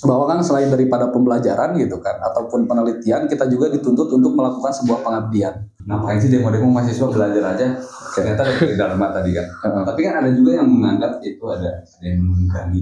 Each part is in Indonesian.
bahwa kan selain daripada pembelajaran gitu kan ataupun penelitian, kita juga dituntut untuk melakukan sebuah pengabdian. Ngapain sih demo-demo mahasiswa belajar aja? Ternyata ada Dharma tadi kan. Tapi kan ada juga yang menganggap itu ada yang menunggangi.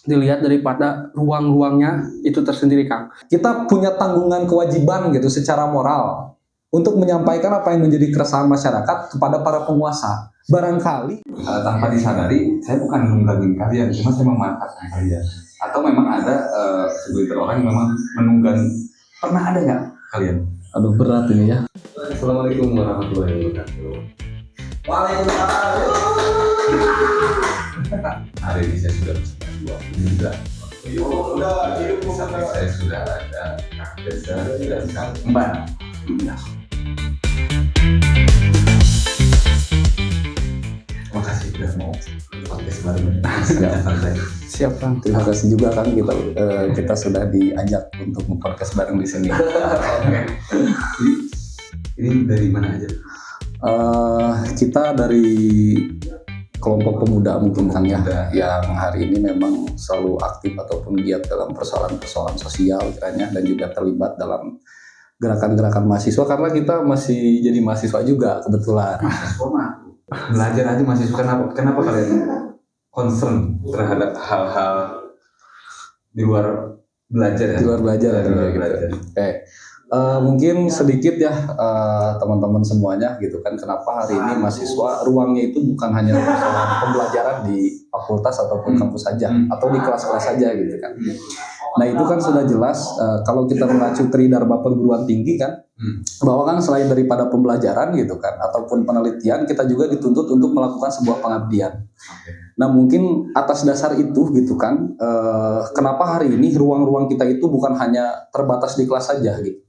Dilihat daripada ruang-ruangnya itu tersendiri, Kang. Kita punya tanggungan kewajiban gitu secara moral untuk menyampaikan apa yang menjadi keresahan masyarakat kepada para penguasa. Barangkali tanpa disadari, saya bukan menunggangin kalian, cuma saya memanfaatkan kalian. Atau memang ada segelintir orang yang memang menunggangi. Pernah ada nggak kalian? aduh berat ini ya. Assalamualaikum warahmatullahi wabarakatuh. Waalaikumsalam. Hari ini saya sudah bersama dua pemuda. Sampai saya sudah ada Kak Desa dan Kak Emban. Terima kasih sudah mau podcast bareng. Siap Kang, terima kasih juga Kang, kita sudah diajak untuk podcast bareng di sini. Ini dari mana aja? Kita dari kelompok pemuda mungkin Kang ya, yang hari ini memang selalu aktif ataupun giat dalam persoalan-persoalan sosial kiranya, dan juga terlibat dalam gerakan-gerakan mahasiswa karena kita masih jadi mahasiswa juga kebetulan. Belajar aja mahasiswa, kenapa kalian concern terhadap hal-hal di luar belajar ya? Di luar belajar ya, gitu. Mungkin sedikit ya teman-teman semuanya gitu kan, kenapa hari ini mahasiswa ruangnya itu bukan hanya persoalan pembelajaran di fakultas ataupun kampus saja atau di kelas-kelas saja gitu kan. Nah itu kan sudah jelas kalau kita mengacu Tridharma perguruan tinggi kan, bahwa kan selain daripada pembelajaran gitu kan ataupun penelitian, kita juga dituntut untuk melakukan sebuah pengabdian. Nah mungkin atas dasar itu gitu kan, kenapa hari ini ruang-ruang kita itu bukan hanya terbatas di kelas saja gitu,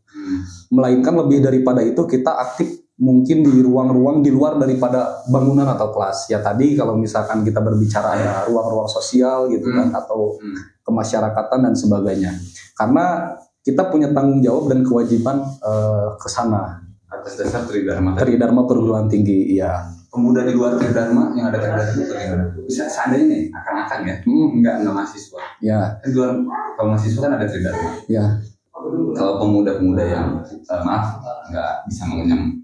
melainkan lebih daripada itu kita aktif mungkin di ruang-ruang di luar daripada bangunan atau kelas. Ya tadi kalau misalkan kita berbicara ya ruang-ruang sosial gitu kan, atau kemasyarakatan dan sebagainya. Karena kita punya tanggung jawab dan kewajiban ke sana. Atas dasar Tridharma. Tridharma perguruan tinggi, iya. Pemuda di luar Tridharma yang ada Tridharma itu bagaimana? Bisa seandainya nih, akan-akan ya? Enggak mahasiswa. Ya. Di luar, kalau mahasiswa kan ada Tridharma. Ya. Kalau pemuda-pemuda yang nggak bisa mengenyam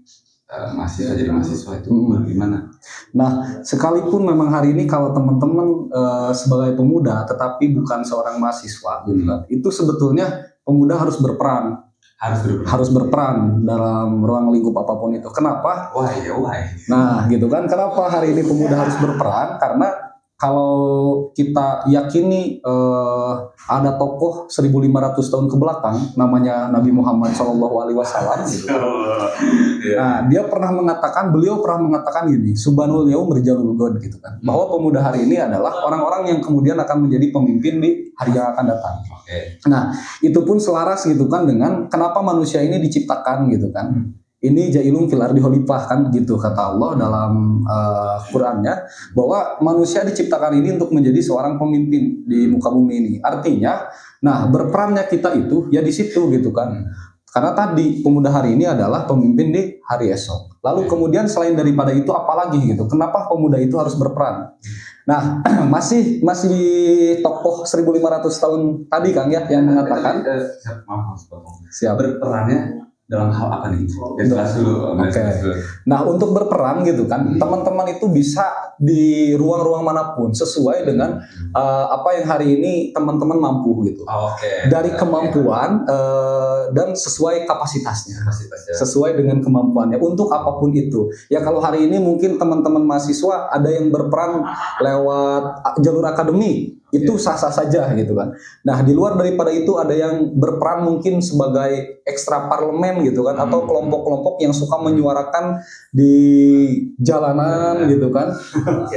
mahasiswa jadi mahasiswa itu bagaimana? Nah, sekalipun memang hari ini kalau teman-teman sebagai pemuda tetapi bukan seorang mahasiswa gitu kan, itu sebetulnya pemuda harus berperan. Harus berperan dalam ruang lingkup apapun itu. Kenapa? Why? Nah, gitu kan. Kenapa hari ini pemuda harus berperan? Karena kalau kita yakini ada tokoh 1500 tahun ke belakang namanya Nabi Muhammad SAW gitu. Nah, beliau pernah mengatakan gini, Subhanul yaum rijalul ghad gitu kan. Bahwa pemuda hari ini adalah orang-orang yang kemudian akan menjadi pemimpin di hari yang akan datang. Nah, itu pun selaras gitu kan dengan kenapa manusia ini diciptakan gitu kan. Ini jailun fil ardi khalifah kan gitu kata Allah dalam Qur'annya, bahwa manusia diciptakan ini untuk menjadi seorang pemimpin di muka bumi ini. Artinya, nah berperannya kita itu ya di situ gitu kan. Karena tadi pemuda hari ini adalah pemimpin di hari esok. Lalu kemudian selain daripada itu apalagi gitu. Kenapa pemuda itu harus berperan? Nah, masih tokoh 1500 tahun tadi Kang ya yang mengatakan siap berperannya dalam hal apa nih? Nah, untuk berperan gitu kan, teman-teman itu bisa di ruang-ruang manapun sesuai dengan apa yang hari ini teman-teman mampu gitu. Dari kemampuan dan sesuai kapasitasnya. Sesuai dengan kemampuannya untuk apapun itu. Ya kalau hari ini mungkin teman-teman mahasiswa ada yang berperan lewat jalur akademik. Itu sah-sah saja gitu kan. Nah di luar daripada itu ada yang berperan mungkin sebagai ekstra parlemen gitu kan, atau kelompok-kelompok yang suka menyuarakan di jalanan gitu kan,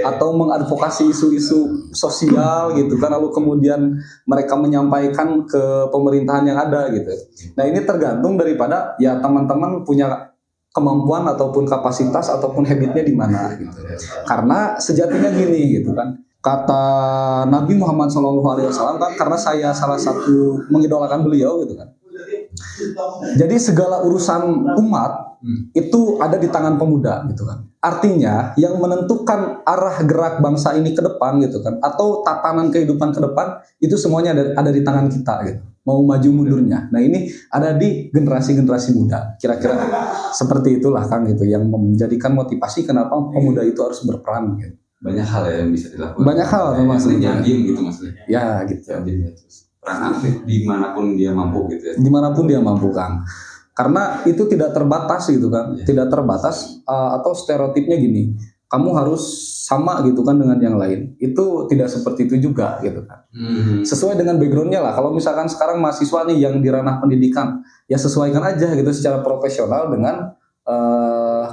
atau mengadvokasi isu-isu sosial gitu kan, lalu kemudian mereka menyampaikan ke pemerintahan yang ada gitu. Nah ini tergantung daripada ya teman-teman punya kemampuan ataupun kapasitas ataupun habitnya di mana gitu. Karena sejatinya gini gitu kan. Kata Nabi Muhammad SAW kan, karena saya salah satu mengidolakan beliau gitu kan. Jadi segala urusan umat itu ada di tangan pemuda gitu kan. Artinya yang menentukan arah gerak bangsa ini ke depan gitu kan, atau tatanan kehidupan ke depan itu semuanya ada di tangan kita gitu. Mau maju mundurnya. Nah ini ada di generasi-generasi muda. Kira-kira seperti itulah Kang gitu yang menjadikan motivasi kenapa pemuda itu harus berperan gitu. Banyak hal ya yang bisa dilakukan. Banyak hal memang Nyambing gitu maksudnya. Ya gitu. Nyambing ya, terus peran aktif dimanapun dia mampu gitu ya. Dimanapun dia mampu Kang. Karena itu tidak terbatas gitu kan. Tidak terbatas atau stereotipnya gini. Kamu harus sama gitu kan dengan yang lain. Itu tidak seperti itu juga gitu kan. Sesuai dengan backgroundnya lah. Kalau misalkan sekarang mahasiswa nih yang di ranah pendidikan, ya sesuaikan aja gitu secara profesional dengan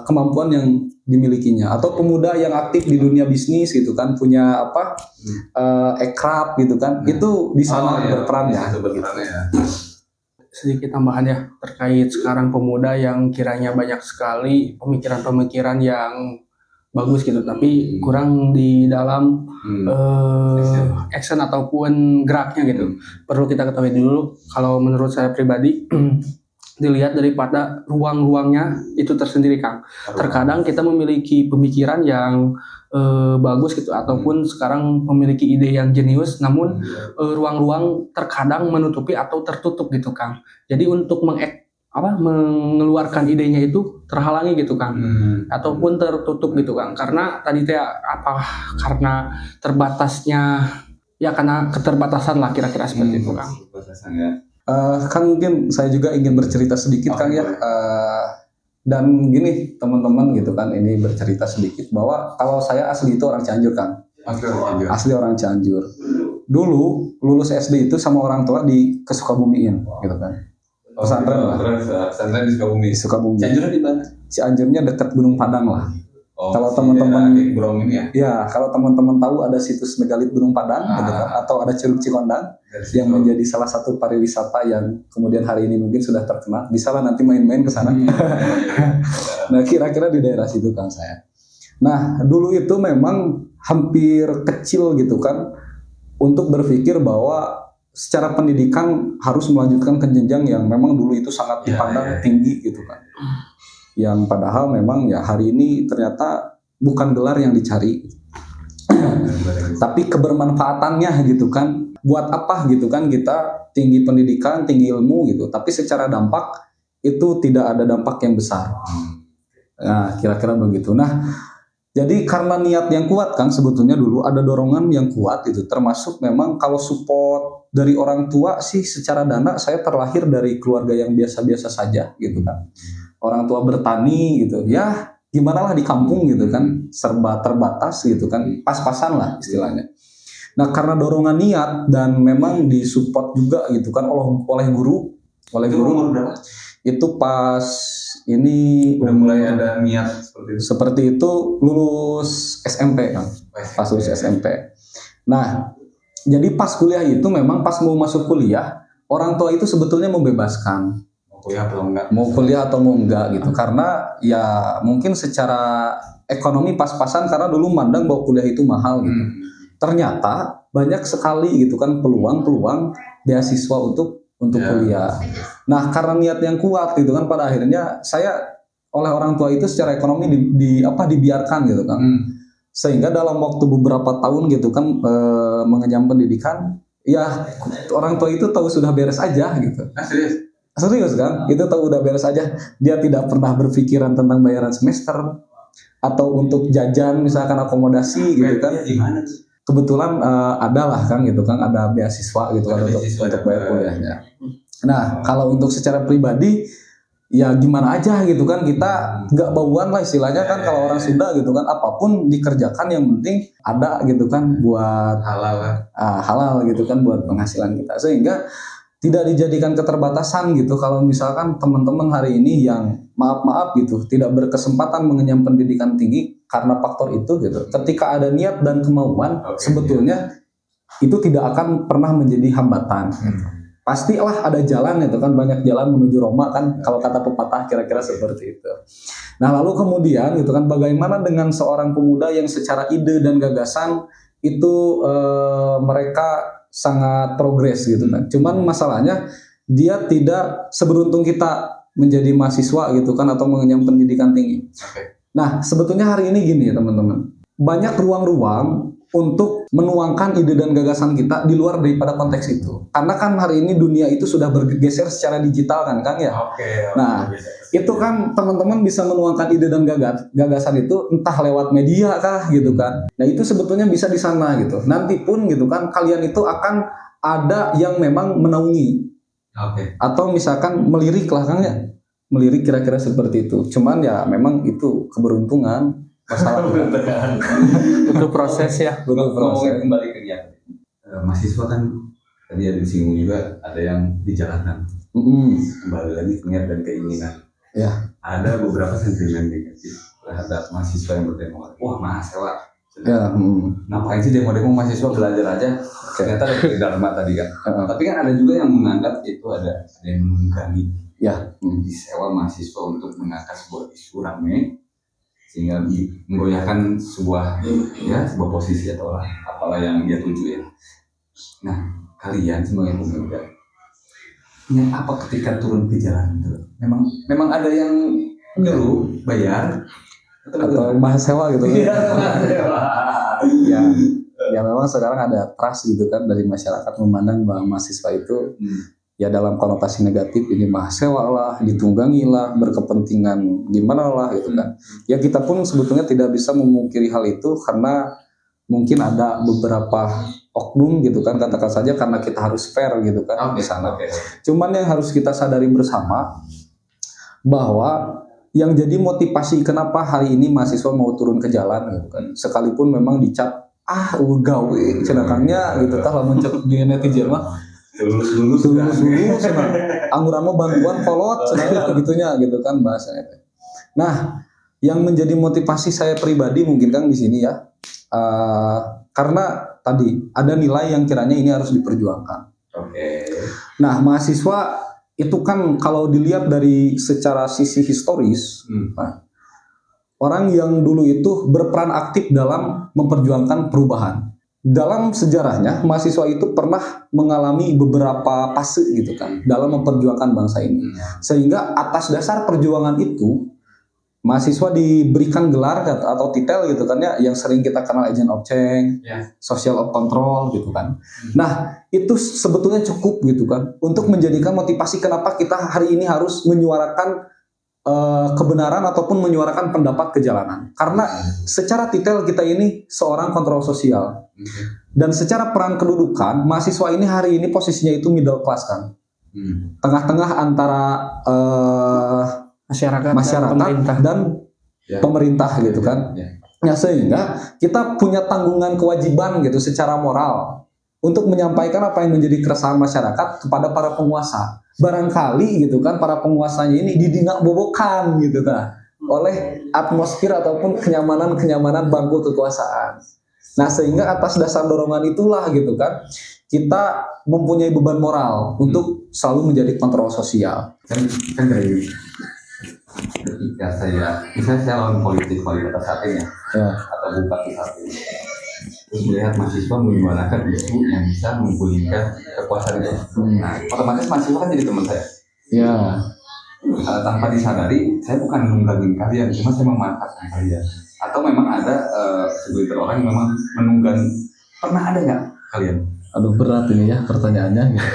kemampuan yang dimilikinya. Atau pemuda yang aktif di dunia bisnis gitu kan, punya apa ekrab gitu kan, itu di sana berperan ya. Sedikit tambahan ya terkait sekarang pemuda yang kiranya banyak sekali pemikiran-pemikiran yang bagus gitu, tapi kurang di dalam action ataupun geraknya gitu. Perlu kita ketahui dulu, kalau menurut saya pribadi dilihat daripada ruang-ruangnya itu tersendiri Kang. Terkadang kita memiliki pemikiran yang bagus gitu, ataupun sekarang memiliki ide yang jenius, namun ruang-ruang terkadang menutupi atau tertutup gitu Kang. Jadi untuk mengeluarkan idenya itu terhalangi gitu Kang, ataupun tertutup gitu Kang, karena tadi karena terbatasnya ya, karena keterbatasan lah kira-kira seperti itu Kang. Kang mungkin saya juga ingin bercerita sedikit Kang ya, dan gini teman-teman gitu kan, ini bercerita sedikit bahwa kalau saya asli itu orang Cianjur Kang, asli orang Cianjur. Dulu lulus SD itu sama orang tua ke Sukabumiin gitu kan. Pesantren lah. Pesantren di Sukabumi. Sukabumi. Cianjurnya di mana? Cianjurnya dekat Gunung Padang lah. Kalau teman-teman ini ya. Kalau teman-teman tahu ada situs megalit Gunung Padang gitu kan, atau ada Curug Cikondang yang menjadi salah satu pariwisata yang kemudian hari ini mungkin sudah terkenal. Bisa lah nanti main-main ke sana. Nah, kira-kira di daerah situ kan saya. Nah, dulu itu memang hampir kecil gitu kan untuk berpikir bahwa secara pendidikan harus melanjutkan ke jenjang yang memang dulu itu sangat dipandang tinggi gitu kan. Yang padahal memang ya hari ini ternyata bukan gelar yang dicari, tapi kebermanfaatannya gitu kan. Buat apa gitu kan kita tinggi pendidikan, tinggi ilmu gitu, tapi secara dampak itu tidak ada dampak yang besar. Nah, kira-kira begitu. Nah, jadi karena niat yang kuat kan sebetulnya dulu ada dorongan yang kuat itu, termasuk memang kalau support dari orang tua sih secara dana saya terlahir dari keluarga yang biasa-biasa saja gitu kan. Orang tua bertani gitu, ya gimana lah di kampung gitu kan, serba terbatas gitu kan, pas-pasan lah istilahnya. Nah karena dorongan niat dan memang disupport juga gitu kan oleh guru itu pas ini udah mulai ada niat seperti itu lulus SMP kan, pas lulus SMP. Nah jadi pas kuliah itu memang pas mau masuk kuliah orang tua itu sebetulnya membebaskan mau kuliah atau mau enggak gitu, karena ya mungkin secara ekonomi pas-pasan karena dulu mandang bahwa kuliah itu mahal gitu. Ternyata banyak sekali gitu kan peluang beasiswa untuk kuliah. Nah karena niat yang kuat gitu kan pada akhirnya saya oleh orang tua itu secara ekonomi dibiarkan gitu kan. Sehingga dalam waktu beberapa tahun gitu kan mengenyam pendidikan, ya orang tua itu tahu sudah beres aja gitu. Serius kan? Itu tahu udah beres aja. Dia tidak pernah berpikiran tentang bayaran semester atau untuk jajan misalkan akomodasi gitu kan. Kebetulan ada lah kan gitu kan, ada beasiswa gitu kan untuk bayar kuliahnya. Nah kalau untuk secara pribadi ya gimana aja gitu kan, kita nggak bauan lah istilahnya kan kalau orang Sunda gitu kan, apapun dikerjakan yang penting ada gitu kan buat halal gitu kan buat penghasilan kita, sehingga tidak dijadikan keterbatasan gitu. Kalau misalkan teman-teman hari ini yang maaf gitu tidak berkesempatan mengenyam pendidikan tinggi karena faktor itu gitu, ketika ada niat dan kemauan sebetulnya itu tidak akan pernah menjadi hambatan. Pastilah ada jalan itu kan, banyak jalan menuju Roma kan kalau kata pepatah, kira-kira seperti itu. Nah lalu kemudian gitu kan, bagaimana dengan seorang pemuda yang secara ide dan gagasan itu mereka sangat progres gitu kan. Cuman masalahnya dia tidak seberuntung kita menjadi mahasiswa gitu kan atau mengenyam pendidikan tinggi. Oke. Nah, sebetulnya hari ini gini ya teman-teman. Banyak ruang-ruang untuk menuangkan ide dan gagasan kita di luar daripada konteks itu. Karena kan hari ini dunia itu sudah bergeser secara digital kan Kang ya. Oke. Nah, itu kan teman-teman bisa menuangkan ide dan gagasan itu entah lewat media kah gitu kan. Nah, itu sebetulnya bisa di sana gitu. Nanti pun gitu kan kalian itu akan ada yang memang menaungi Oke. atau misalkan melirik lah Kang ya. Melirik kira-kira seperti itu. Cuman ya memang itu keberuntungan masalah. Butuh proses ya. Butuh proses. Ngomongin kembali ke dia. Mahasiswa kan tadi ada disinggung juga ada yang di jalanan. Kembali lagi niat dan keinginan. Ya. Ada beberapa sentimen negatif terhadap mahasiswa yang berdemo. Wah, mahasiswa. Ya. Ngapain sih demo-demo mahasiswa belajar aja? Ternyata ada dharma tadi kan. Tapi kan ada juga yang menganggap itu ada yang menunggangi. Ya. Disewa mahasiswa untuk mengangkat sebuah isu rame sehingga menggoyahkan sebuah posisi atau apalah yang dia tuju ya. Nah, kalian sebagai pemuda niat apa ketika turun ke jalan itu? Memang ada yang nyuruh bayar Atau mahasiswa gitu kan. Ya, ya memang sekarang ada trust gitu kan dari masyarakat memandang bahwa mahasiswa itu ya dalam konotasi negatif ini mahasiswa lah, ditunggangi lah, berkepentingan gimana lah gitu kan. Ya kita pun sebetulnya tidak bisa memungkiri hal itu karena mungkin ada beberapa oknum gitu kan, katakan saja karena kita harus fair gitu kan di sana. Cuman yang harus kita sadari bersama bahwa yang jadi motivasi kenapa hari ini mahasiswa mau turun ke jalan gitu kan, sekalipun memang dicap gawe cenakannya gitu tah lamun cek di netizen mah lulus angguran mah bantuan kolot cenah begitunya gitu kan bahasanya. Nah, yang menjadi motivasi saya pribadi mungkin Kang di sini ya, karena tadi ada nilai yang kiranya ini harus diperjuangkan. Oke. Nah, mahasiswa itu kan kalau dilihat dari secara sisi historis, nah, orang yang dulu itu berperan aktif dalam memperjuangkan perubahan. Dalam sejarahnya, mahasiswa itu pernah mengalami beberapa fase gitu kan dalam memperjuangkan bangsa ini. Sehingga atas dasar perjuangan itu, mahasiswa diberikan gelar atau titel gitu kan ya, yang sering kita kenal agent of change, social of control gitu kan. Nah, itu sebetulnya cukup gitu kan untuk menjadikan motivasi kenapa kita hari ini harus menyuarakan kebenaran ataupun menyuarakan pendapat ke jalanan. Karena secara titel kita ini seorang kontrol sosial. Dan secara peran kedudukan, mahasiswa ini hari ini posisinya itu middle class kan. Tengah-tengah antara masyarakat dan pemerintah gitu kan. Ya, sehingga kita punya tanggungan kewajiban gitu secara moral untuk menyampaikan apa yang menjadi keresahan masyarakat kepada para penguasa. Barangkali gitu kan para penguasanya ini didingak bobokan gitu kan oleh atmosfer ataupun kenyamanan bangku kekuasaan. Nah, sehingga atas dasar dorongan itulah gitu kan kita mempunyai beban moral untuk selalu menjadi kontrol sosial. Kan dari ketika misalnya saya lawan politik wali kota saat ini atau bupati saat ini, terus melihat mahasiswa menyuarakan isu yang bisa menggulingkan kekuasaan itu. Nah, otomatis mahasiswa kan jadi teman saya. Ya. Tanpa disadari, saya bukan nunggangin kalian, cuma saya memanfaatkan kalian. Atau memang ada segelintir orang yang memang menunggang. Pernah ada nggak kalian? Aduh, berat ini ya pertanyaannya gitu.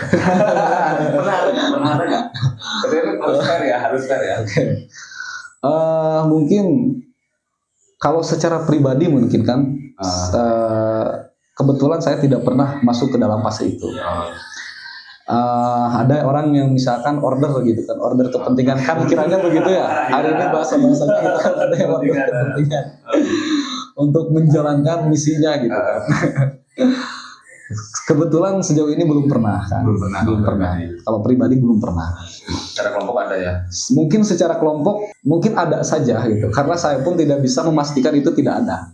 Pernah ada nggak? Harus fair ya. Okay. Mungkin kalau secara pribadi mungkin kan kebetulan saya tidak pernah masuk ke dalam fase itu. Ada orang yang misalkan order gitu kan, order kepentingan kan kiranya begitu ya. Hari ini bahasa-bahasanya kita kan ada yang order kepentingan untuk menjalankan misinya gitu kan. Kebetulan sejauh ini belum pernah kan. Belum pernah. Kalau pribadi belum pernah. Secara kelompok ada ya? Mungkin secara kelompok mungkin ada saja gitu. Karena saya pun tidak bisa memastikan itu tidak ada.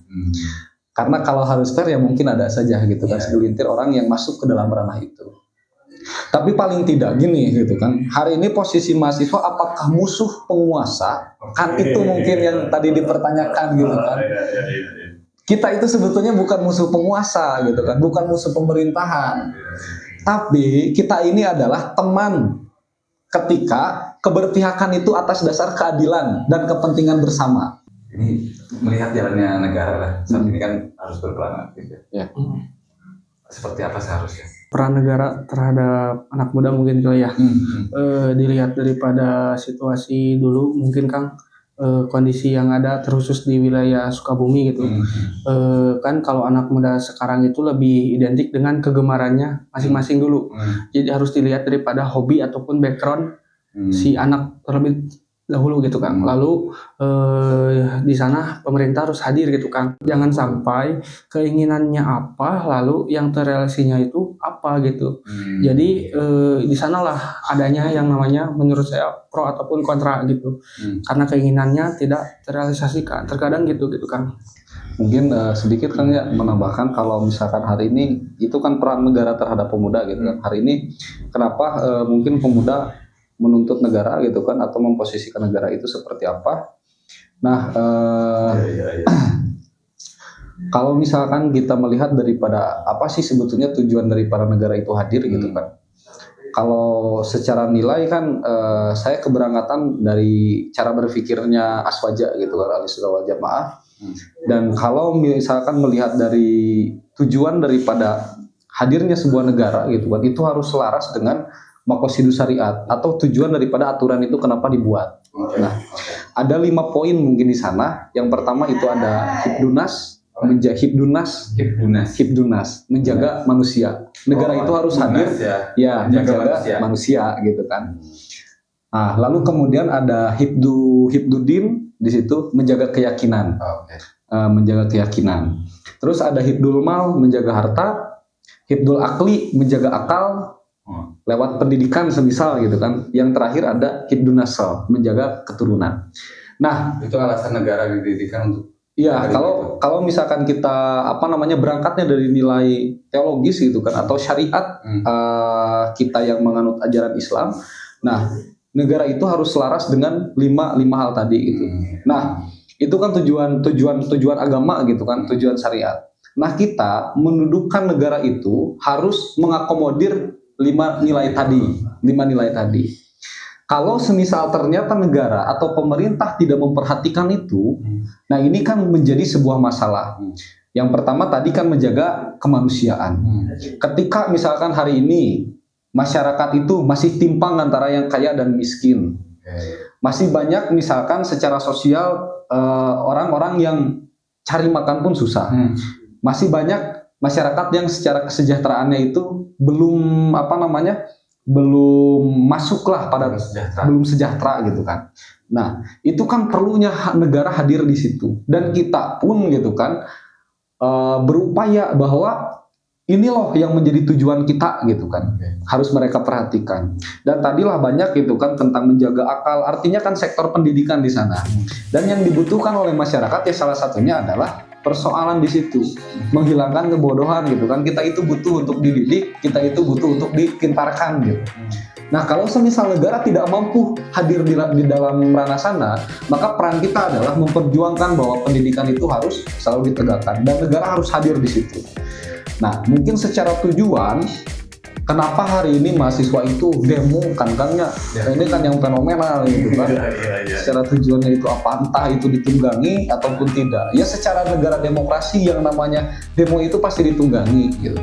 Karena kalau harus fair ya mungkin ada saja gitu kan segelintir orang yang masuk ke dalam ranah itu. Tapi paling tidak gini gitu kan. Hari ini posisi mahasiswa apakah musuh penguasa? Kan itu mungkin yang tadi dipertanyakan gitu kan. Kita itu sebetulnya bukan musuh penguasa gitu kan, bukan musuh pemerintahan. Tapi kita ini adalah teman ketika keberpihakan itu atas dasar keadilan dan kepentingan bersama. Ini melihat jalannya negara lah saat ini kan harus berperan aktif ya. Ya. Seperti apa seharusnya? Peran negara terhadap anak muda mungkin kali ya. Dilihat daripada situasi dulu mungkin Kang, kondisi yang ada terkhusus di wilayah Sukabumi gitu. Kan kalau anak muda sekarang itu lebih identik dengan kegemarannya masing-masing dulu. Jadi harus dilihat daripada hobi ataupun background si anak terlebih dahulu gitu Kang. Lalu di sana pemerintah harus hadir gitu Kang. Jangan sampai keinginannya apa lalu yang terrealisasinya itu apa gitu. Jadi di sanalah adanya yang namanya menurut saya pro ataupun kontra gitu. Karena keinginannya tidak terrealisasikan. Terkadang gitu Kang. Mungkin sedikit Kang ya menambahkan kalau misalkan hari ini itu kan peran negara terhadap pemuda gitu kan. Hari ini kenapa mungkin pemuda menuntut negara gitu kan atau memposisikan negara itu seperti apa. Nah, kalau misalkan kita melihat daripada apa sih sebetulnya tujuan dari para negara itu hadir gitu kan. Kalau secara nilai kan saya keberangkatan dari cara berpikirnya Aswaja gitu kan, Ahlussunnah wal Jamaah. Dan kalau misalkan melihat dari tujuan daripada hadirnya sebuah negara gitu kan, itu harus selaras dengan maqasidus syariat atau tujuan daripada aturan itu kenapa dibuat. Nah, ada 5 poin mungkin di sana. Yang pertama itu ada hibdunas, menjaga manusia. Negara itu harus hadir ya menjaga manusia gitu kan. Nah, lalu kemudian ada hibdudin di situ menjaga keyakinan. Menjaga keyakinan. Terus ada hibdul mal menjaga harta, hibdul akli menjaga akal lewat pendidikan semisal gitu kan. Yang terakhir ada hibdun nasl menjaga keturunan. Nah, itu alasan negara didirikan untuk iya, kalau misalkan kita berangkatnya dari nilai teologis gitu kan atau syariat kita yang menganut ajaran Islam. Nah, negara itu harus selaras dengan lima hal tadi gitu. Nah, itu kan tujuan agama gitu kan, tujuan syariat. Nah, kita mendudukan negara itu harus mengakomodir 5 nilai tadi. Kalau semisal ternyata negara atau pemerintah tidak memperhatikan itu, nah ini kan menjadi sebuah masalah. Yang pertama tadi kan menjaga kemanusiaan. Ketika misalkan hari ini masyarakat itu masih timpang antara yang kaya dan miskin, masih banyak misalkan secara sosial orang-orang yang cari makan pun susah, masih banyak masyarakat yang secara kesejahteraannya itu belum masuklah pada belum sejahtera gitu kan. Nah, itu kan perlunya negara hadir di situ dan kita pun gitu kan berupaya bahwa ini loh yang menjadi tujuan kita gitu kan. Harus mereka perhatikan. Dan tadilah banyak gitu kan tentang menjaga akal, artinya kan sektor pendidikan di sana. Dan yang dibutuhkan oleh masyarakat ya salah satunya adalah persoalan di situ, menghilangkan kebodohan gitu kan. Kita itu butuh untuk dididik, kita itu butuh untuk dipintarkan gitu. Nah, kalau semisal negara tidak mampu hadir di dalam ranah sana, maka peran kita adalah memperjuangkan bahwa pendidikan itu harus selalu ditegakkan dan negara harus hadir di situ. Nah, mungkin secara tujuan kenapa hari ini mahasiswa itu demo kan-kannya, ini kan yang fenomenal gitu kan. Secara tujuannya itu apa, entah itu ditunggangi ataupun tidak. Ya secara negara demokrasi yang namanya demo itu pasti ditunggangi gitu.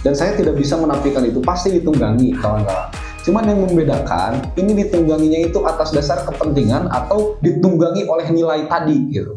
Dan saya tidak bisa menafikan itu, pasti ditunggangi kawan-kawan. Cuman yang membedakan, ini ditungganginya itu atas dasar kepentingan atau ditunggangi oleh nilai tadi gitu.